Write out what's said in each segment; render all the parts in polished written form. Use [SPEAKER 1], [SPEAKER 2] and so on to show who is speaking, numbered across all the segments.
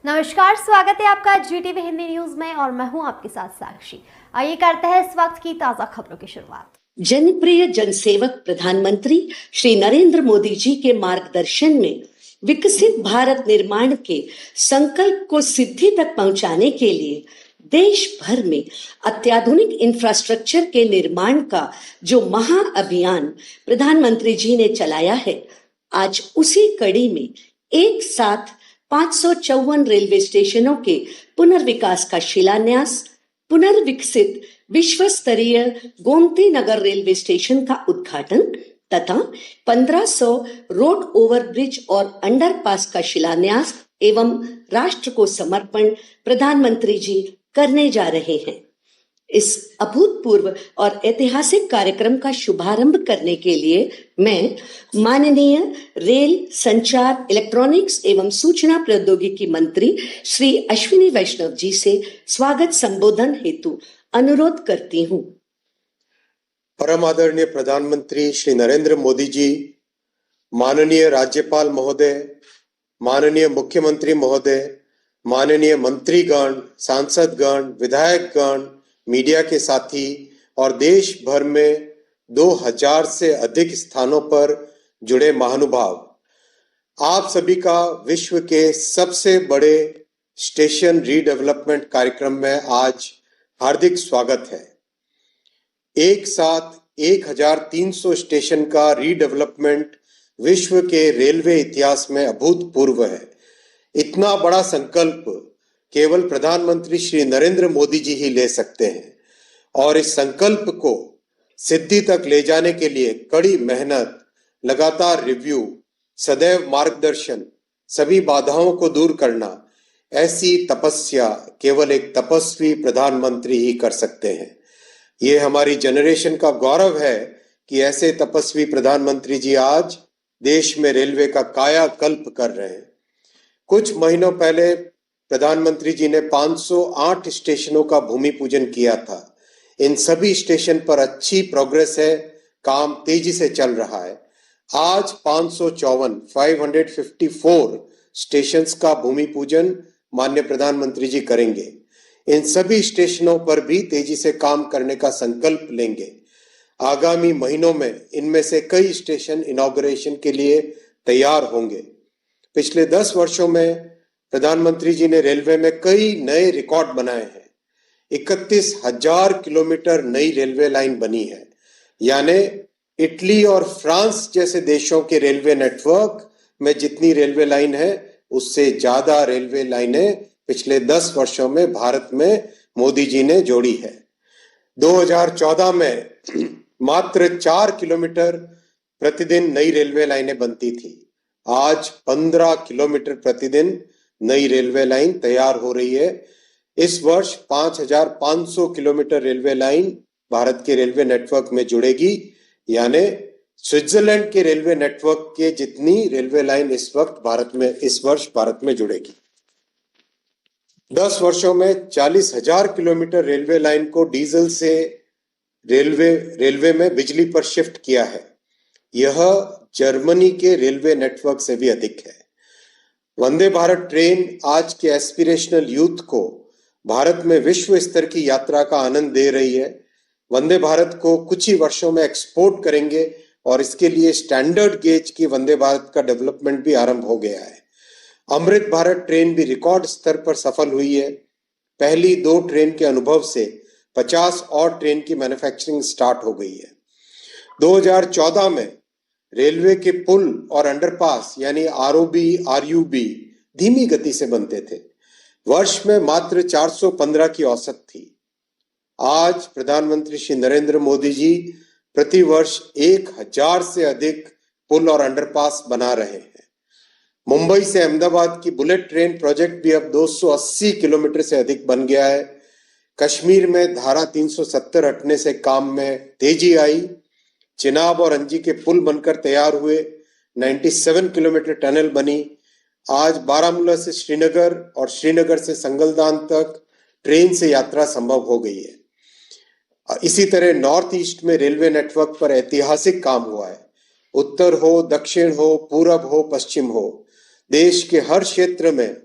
[SPEAKER 1] नमस्कार, स्वागत है आपका जीटीवी हिंदी न्यूज में और मैं हूं आपके साथ साक्षी। आइए करते हैं इस वक्त की ताजा खबरों की शुरुआत।
[SPEAKER 2] जनप्रिय जनसेवक प्रधानमंत्री श्री नरेंद्र मोदी जी के मार्गदर्शन में विकसित भारत निर्माण के संकल्प को सिद्धि तक पहुंचाने के लिए देश भर में अत्याधुनिक इंफ्रास्ट्रक्चर के निर्माण का जो महाअभियान प्रधानमंत्री जी ने चलाया है, आज उसी कड़ी में एक साथ 554 रेलवे स्टेशनों के पुनर्विकास का शिलान्यास, पुनर्विकसित विश्व स्तरीय गोमती नगर रेलवे स्टेशन का उद्घाटन तथा 1500 रोड ओवरब्रिज और अंडरपास का शिलान्यास एवं राष्ट्र को समर्पण प्रधानमंत्री जी करने जा रहे हैं। इस अभूतपूर्व और ऐतिहासिक कार्यक्रम का शुभारंभ करने के लिए मैं माननीय रेल, संचार, इलेक्ट्रॉनिक्स एवं सूचना प्रौद्योगिकी मंत्री श्री अश्विनी वैष्णव जी से स्वागत संबोधन हेतु अनुरोध करती हूँ।
[SPEAKER 3] परम आदरणीय प्रधानमंत्री श्री नरेंद्र मोदी जी, माननीय राज्यपाल महोदय, माननीय मुख्यमंत्री महोदय, माननीय मंत्रीगण, सांसदगण, विधायकगण, मीडिया के साथी और देश भर में 2000 से अधिक स्थानों पर जुड़े महानुभाव, आप सभी का विश्व के सबसे बड़े स्टेशन रीडेवलपमेंट कार्यक्रम में आज हार्दिक स्वागत है। एक साथ 1300 स्टेशन का रीडेवलपमेंट विश्व के रेलवे इतिहास में अभूतपूर्व है। इतना बड़ा संकल्प केवल प्रधानमंत्री श्री नरेंद्र मोदी जी ही ले सकते हैं और इस संकल्प को सिद्धि तक ले जाने के लिए कड़ी मेहनत, लगातार रिव्यू, सदैव मार्गदर्शन, सभी बाधाओं को दूर करना, ऐसी तपस्या केवल एक तपस्वी प्रधानमंत्री ही कर सकते हैं। ये हमारी जनरेशन का गौरव है कि ऐसे तपस्वी प्रधानमंत्री जी आज देश में रेलवे का कायाकल्प कर रहे हैं। कुछ महीनों पहले प्रधानमंत्री जी ने 508 स्टेशनों का भूमि पूजन किया था। इन सभी स्टेशन पर अच्छी प्रोग्रेस है, काम तेजी से चल रहा है। आज 554 स्टेशंस का भूमि पूजन माननीय प्रधानमंत्री जी करेंगे। इन सभी स्टेशनों पर भी तेजी से काम करने का संकल्प लेंगे। आगामी महीनों में इनमें से कई स्टेशन इनॉग्रेशन के लिए तैयार होंगे। पिछले 10 वर्षों में प्रधानमंत्री जी ने रेलवे में कई नए रिकॉर्ड बनाए हैं। 31,000 किलोमीटर नई रेलवे लाइन बनी है, यानी इटली और फ्रांस जैसे देशों के रेलवे नेटवर्क में जितनी रेलवे लाइन है, उससे ज्यादा रेलवे लाइनें पिछले 10 वर्षों में भारत में मोदी जी ने जोड़ी है। 2014 में मात्र 4 किलोमीटर प्रतिदिन नई रेलवे लाइनें बनती थी। आज 15 किलोमीटर प्रतिदिन नई रेलवे लाइन तैयार हो रही है। इस वर्ष 5,500 किलोमीटर रेलवे लाइन भारत के रेलवे नेटवर्क में जुड़ेगी, यानी स्विट्जरलैंड के रेलवे नेटवर्क के जितनी रेलवे लाइन इस वर्ष भारत में जुड़ेगी। 10 वर्षों में 40,000 किलोमीटर रेलवे लाइन को डीजल से रेलवे में बिजली पर शिफ्ट किया है। यह जर्मनी के रेलवे नेटवर्क से भी अधिक है। वंदे भारत ट्रेन आज के एस्पिरेशनल यूथ को भारत में विश्व स्तर की यात्रा का आनंद दे रही है। वंदे भारत को कुछ ही वर्षों में एक्सपोर्ट करेंगे और इसके लिए स्टैंडर्ड गेज की वंदे भारत का डेवलपमेंट भी आरंभ हो गया है। अमृत भारत ट्रेन भी रिकॉर्ड स्तर पर सफल हुई है। पहली 2 ट्रेन के अनुभव से 50 और ट्रेन की मैन्युफैक्चरिंग स्टार्ट हो गई है। 2014 में रेलवे के पुल और अंडरपास यानी ROB धीमी गति से बनते थे। वर्ष में मात्र 415 की औसत थी। आज प्रधानमंत्री श्री नरेंद्र मोदी जी प्रति वर्ष 1000 से अधिक पुल और अंडरपास बना रहे हैं। मुंबई से अहमदाबाद की बुलेट ट्रेन प्रोजेक्ट भी अब 280 किलोमीटर से अधिक बन गया है। कश्मीर में धारा 370 हटने से काम में तेजी आई। चिनाब और अंजी के पुल बनकर तैयार हुए। 97 किलोमीटर टनल बनी। आज बारामूला से श्रीनगर और श्रीनगर से संगलदान तक ट्रेन से यात्रा संभव हो गई है। इसी तरह नॉर्थ ईस्ट में रेलवे नेटवर्क पर ऐतिहासिक काम हुआ है। उत्तर हो, दक्षिण हो, पूरब हो, पश्चिम हो, देश के हर क्षेत्र में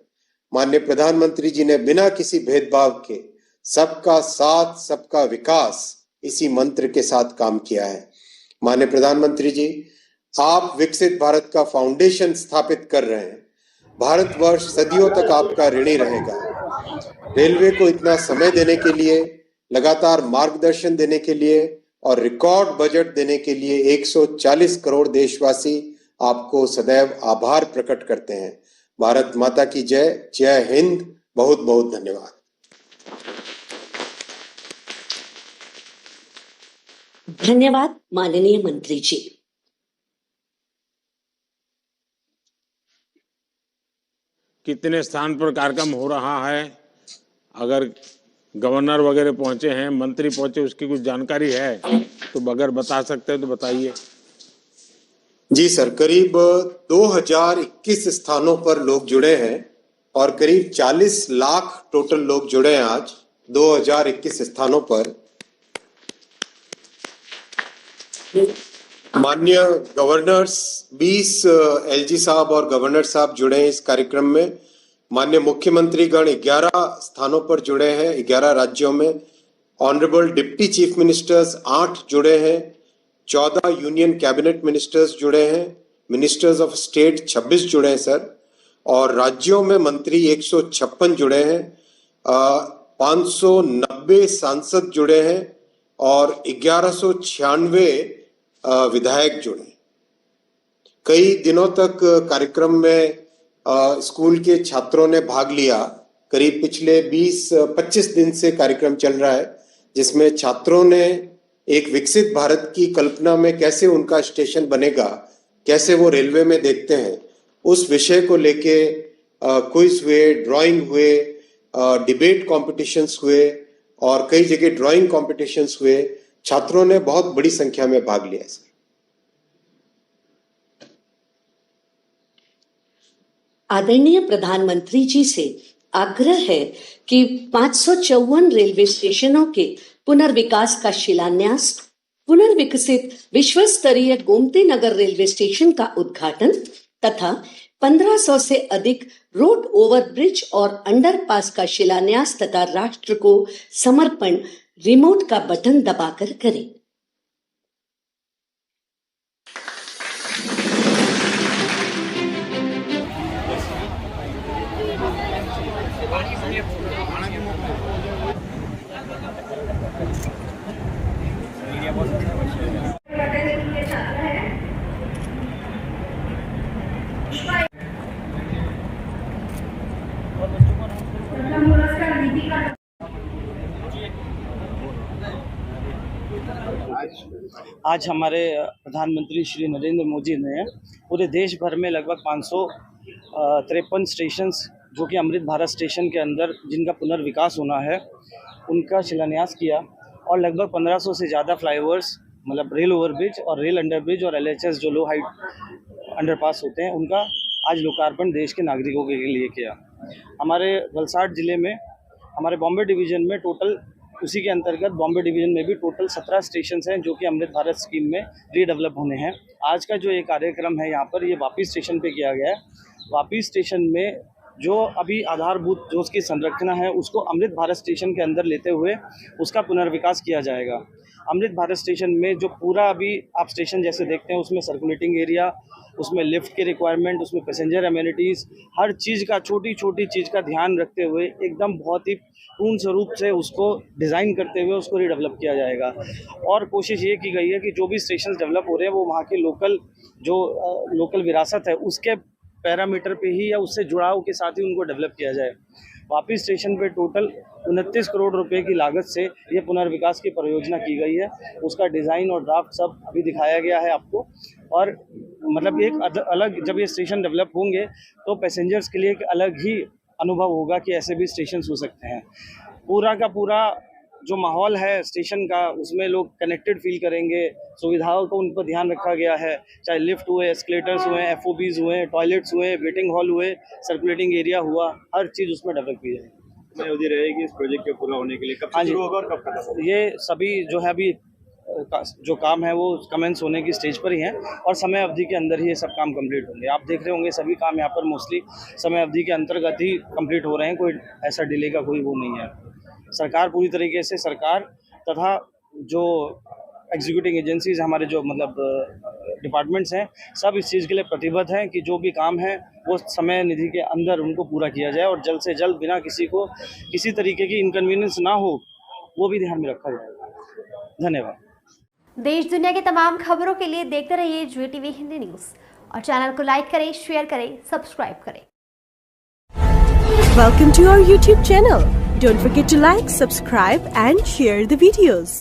[SPEAKER 3] माननीय प्रधानमंत्री जी ने बिना किसी भेदभाव के सबका साथ सबका विकास इसी मंत्र के साथ काम किया है। माननीय प्रधानमंत्री जी, आप विकसित भारत का फाउंडेशन स्थापित कर रहे हैं। भारतवर्ष सदियों तक आपका ऋणी रहेगा। रेलवे को इतना समय देने के लिए, लगातार मार्गदर्शन देने के लिए और रिकॉर्ड बजट देने के लिए 140 करोड़ देशवासी आपको सदैव आभार प्रकट करते हैं। भारत माता की जय। जय हिंद। बहुत बहुत धन्यवाद।
[SPEAKER 2] धन्यवाद माननीय मंत्री जी।
[SPEAKER 4] कितने स्थान पर कार्यक्रम हो रहा है, अगर गवर्नर वगैरह पहुंचे हैं, मंत्री पहुंचे, उसकी कुछ जानकारी है तो अगर बता सकते हैं तो बताइए।
[SPEAKER 3] जी सर, करीब 2021 स्थानों पर लोग जुड़े हैं और करीब 40 लाख टोटल लोग जुड़े हैं आज 2021 स्थानों पर। माननीय गवर्नर्स 20 एलजी साहब और गवर्नर साहब जुड़े हैं इस कार्यक्रम में। माननीय मुख्यमंत्री गण 11 स्थानों पर जुड़े हैं, 11 राज्यों में। ऑनरेबल डिप्टी चीफ मिनिस्टर्स 8 जुड़े हैं, 14 यूनियन कैबिनेट मिनिस्टर्स जुड़े हैं, मिनिस्टर्स ऑफ स्टेट 26 जुड़े हैं सर, और राज्यों में मंत्री 156 जुड़े हैं, 590 सांसद जुड़े हैं और 1196 विधायक जुड़े। कई दिनों तक कार्यक्रम में स्कूल के छात्रों ने भाग लिया। करीब पिछले 20-25 दिन से कार्यक्रम चल रहा है, जिसमें छात्रों ने एक विकसित भारत की कल्पना में कैसे उनका स्टेशन बनेगा, कैसे वो रेलवे में देखते हैं, उस विषय को लेके क्विज हुए, ड्राइंग हुए, डिबेट कॉम्पिटिशन्स हुए और कई जगह ड्राइंग कॉम्पिटिशन्स हुए। छात्रों ने बहुत बड़ी संख्या में भाग लिया सर।
[SPEAKER 2] आदरणीय प्रधानमंत्री जी से आग्रह है कि 554 रेलवे स्टेशनों के पुनर्विकास का शिलान्यास, पुनर्विकसित विश्व स्तरीय गोमती नगर रेलवे स्टेशन का उद्घाटन तथा 1500 से अधिक रोड ओवरब्रिज और अंडरपास का शिलान्यास तथा राष्ट्र को समर्पण रिमोट का बटन दबाकर करें।
[SPEAKER 5] आज हमारे प्रधानमंत्री श्री नरेंद्र मोदी ने पूरे देश भर में लगभग 553 स्टेशंस जो कि अमृत भारत स्टेशन के अंदर जिनका पुनर्विकास होना है उनका शिलान्यास किया और लगभग 1500 से ज़्यादा फ्लाईओवर्स मतलब रेल ओवरब्रिज और रेल अंडरब्रिज और LHS जो लो हाइट अंडरपास होते हैं उनका आज लोकार्पण देश के नागरिकों के लिए किया। हमारे वलसाड ज़िले में हमारे बॉम्बे डिवीज़न में टोटल उसी के अंतर्गत बॉम्बे डिवीज़न में भी टोटल 17 स्टेशन हैं जो कि अमृत भारत स्कीम में रीडेवलप होने हैं। आज का जो ये कार्यक्रम है यहाँ पर ये वापी स्टेशन पे किया गया है। वापी स्टेशन में जो अभी आधारभूत जो उसकी संरचना है उसको अमृत भारत स्टेशन के अंदर लेते हुए उसका पुनर्विकास किया जाएगा। अमृत भारत स्टेशन में जो पूरा अभी आप स्टेशन जैसे देखते हैं उसमें सर्कुलेटिंग एरिया, उसमें लिफ्ट की रिक्वायरमेंट, उसमें पैसेंजर एमिनिटीज़, हर चीज़ का छोटी छोटी चीज़ का ध्यान रखते हुए एकदम बहुत ही पूर्ण स्वरूप से उसको डिज़ाइन करते हुए उसको रीडेवलप किया जाएगा। और कोशिश ये की गई है कि जो भी स्टेशन डेवलप हो रहे हैं वो वहाँ के लोकल विरासत है उसके पैरामीटर पे ही या उससे जुड़ाव के साथ ही उनको डेवलप किया जाए। वापी स्टेशन पे टोटल 29 करोड़ रुपए की लागत से ये पुनर्विकास की परियोजना की गई है। उसका डिज़ाइन और ड्राफ्ट सब अभी दिखाया गया है आपको। और मतलब एक अलग जब ये स्टेशन डेवलप होंगे तो पैसेंजर्स के लिए एक अलग ही अनुभव होगा कि ऐसे भी स्टेशन हो सकते हैं। पूरा का पूरा जो माहौल है स्टेशन का उसमें लोग कनेक्टेड फील करेंगे, सुविधाओं को उन पर ध्यान रखा गया है, चाहे लिफ्ट हुए, एस्केलेटर्स हुए, FOBs हुए, टॉयलेट्स हुए, वेटिंग हॉल हुए, सर्कुलेटिंग एरिया हुआ, हर चीज़ उसमें डेवलप की जाएगी।
[SPEAKER 6] अवधि रहेगी इस प्रोजेक्ट के पूरा होने के लिए, कब शुरू होगा और कब खत्म होगा?
[SPEAKER 5] ये सभी जो है अभी जो काम है वो कमेंस होने की स्टेज पर ही हैं और समय अवधि के अंदर ही ये सब काम कंप्लीट होंगे। आप देख रहे होंगे सभी काम यहाँ पर मोस्टली समय अवधि के अंतर्गत ही कंप्लीट हो रहे हैं, कोई ऐसा डिले का कोई वो नहीं है। सरकार पूरी तरीके से सरकार तथा जो एग्जीक्यूटिंग एजेंसीज हमारे जो मतलब डिपार्टमेंट्स हैं सब इस चीज़ के लिए प्रतिबद्ध हैं कि जो भी काम है वो समय निधि के अंदर उनको पूरा किया जाए और जल्द से जल्द बिना किसी को किसी तरीके की इनकन्वीनियंस ना हो वो भी ध्यान में रखा जाएगा। धन्यवाद।
[SPEAKER 1] देश दुनिया की तमाम खबरों के लिए देखते रहिए GTV हिंदी न्यूज़ और चैनल को लाइक करें, शेयर करें, सब्सक्राइब करें।
[SPEAKER 6] Welcome to our YouTube channel. Don't forget to like, subscribe and share the videos.